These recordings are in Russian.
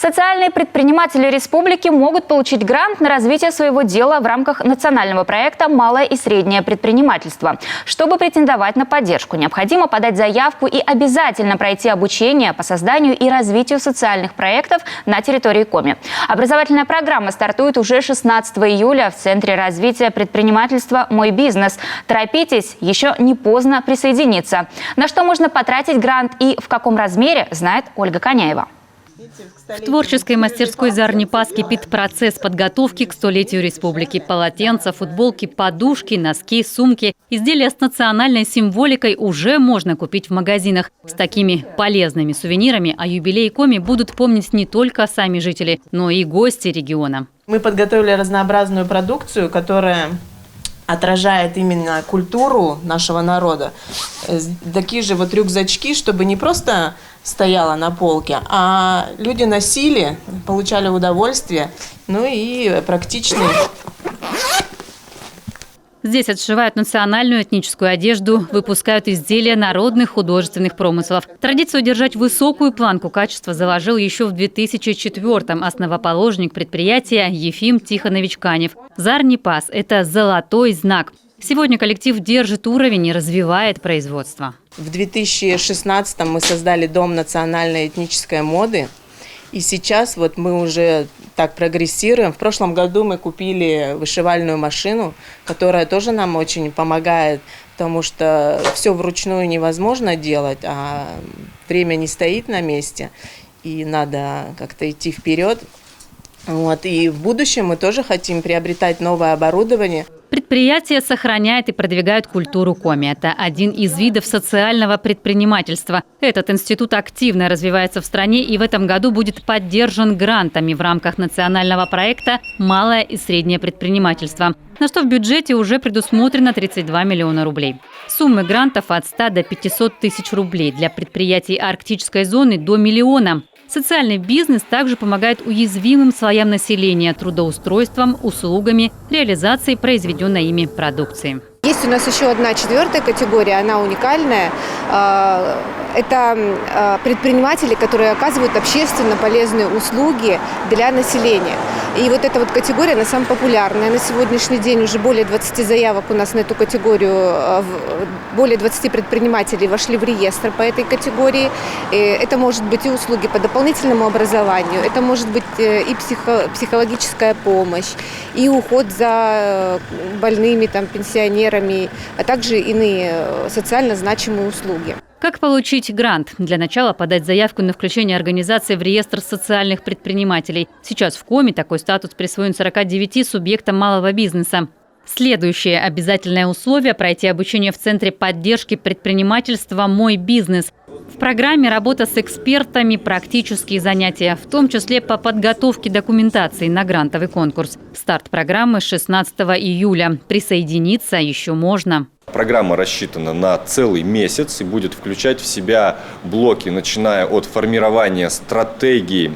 Социальные предприниматели республики могут получить грант на развитие своего дела в рамках национального проекта «Малое и среднее предпринимательство». Чтобы претендовать на поддержку, необходимо подать заявку и обязательно пройти обучение по созданию и развитию социальных проектов на территории Коми. Образовательная программа стартует уже 16 июля в Центре развития предпринимательства «Мой бизнес». Торопитесь, еще не поздно присоединиться. На что можно потратить грант и в каком размере, знает Ольга Коняева. В творческой мастерской «Зарнипас» кипит процесс подготовки к столетию республики. Полотенца, футболки, подушки, носки, сумки. Изделия с национальной символикой уже можно купить в магазинах. С такими полезными сувенирами о юбилее Коми будут помнить не только сами жители, но и гости региона. Мы подготовили разнообразную продукцию, которая отражает именно культуру нашего народа. Такие же вот рюкзачки, чтобы не просто стояла на полке, а люди носили, получали удовольствие, ну и практичные. Здесь отшивают национальную этническую одежду, выпускают изделия народных художественных промыслов. Традицию держать высокую планку качества заложил еще в 2004-м основоположник предприятия Ефим Тихонович Канев. «Зарнипас» – это золотой знак. Сегодня коллектив держит уровень и развивает производство. В 2016-м мы создали Дом национальной этнической моды. И сейчас вот мы уже так прогрессируем. В прошлом году мы купили вышивальную машину, которая тоже нам очень помогает, потому что все вручную невозможно делать, а время не стоит на месте, и надо как-то идти вперед. Вот. И в будущем мы тоже хотим приобретать новое оборудование. Предприятие сохраняет и продвигает культуру Коми. Это один из видов социального предпринимательства. Этот институт активно развивается в стране и в этом году будет поддержан грантами в рамках национального проекта «Малое и среднее предпринимательство», на что в бюджете уже предусмотрено 32 миллиона рублей. Суммы грантов от 100 до 500 тысяч рублей, для предприятий арктической зоны до миллиона. Социальный бизнес также помогает уязвимым слоям населения трудоустройством, услугами, реализацией произведенной ими продукции. Есть у нас еще одна четвертая категория, она уникальная. Это предприниматели, которые оказывают общественно полезные услуги для населения. И вот эта вот категория, она самая популярная. На сегодняшний день уже более 20 заявок у нас на эту категорию, более 20 предпринимателей вошли в реестр по этой категории. Это может быть и услуги по дополнительному образованию, это может быть и психологическая помощь, и уход за больными, пенсионерами, а также иные социально значимые услуги. Как получить грант? Для начала подать заявку на включение организации в реестр социальных предпринимателей. Сейчас в Коми такой статус присвоен 49 субъектам малого бизнеса. Следующее обязательное условие – пройти обучение в Центре поддержки предпринимательства «Мой бизнес». В программе работа с экспертами, практические занятия, в том числе по подготовке документации на грантовый конкурс. Старт программы 16 июля. Присоединиться еще можно. Программа рассчитана на целый месяц и будет включать в себя блоки, начиная от формирования стратегии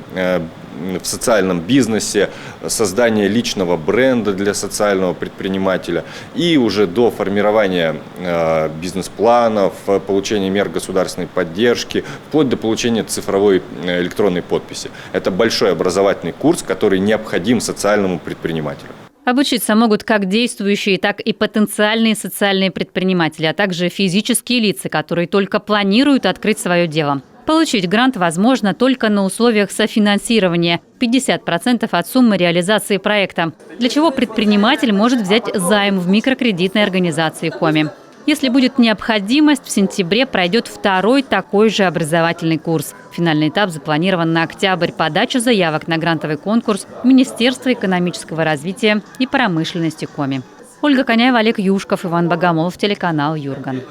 в социальном бизнесе, создания личного бренда для социального предпринимателя и уже до формирования бизнес-планов, получения мер государственной поддержки, вплоть до получения цифровой электронной подписи. Это большой образовательный курс, который необходим социальному предпринимателю. Обучиться могут как действующие, так и потенциальные социальные предприниматели, а также физические лица, которые только планируют открыть свое дело. Получить грант возможно только на условиях софинансирования – 50% от суммы реализации проекта, для чего предприниматель может взять займ в микрокредитной организации Коми. Если будет необходимость, в сентябре пройдет второй такой же образовательный курс. Финальный этап запланирован на октябрь. Подача заявок на грантовый конкурс в Министерство экономического развития и промышленности Коми. Ольга Коняева, Олег Юшков, Иван Богомолов, телеканал Юрган.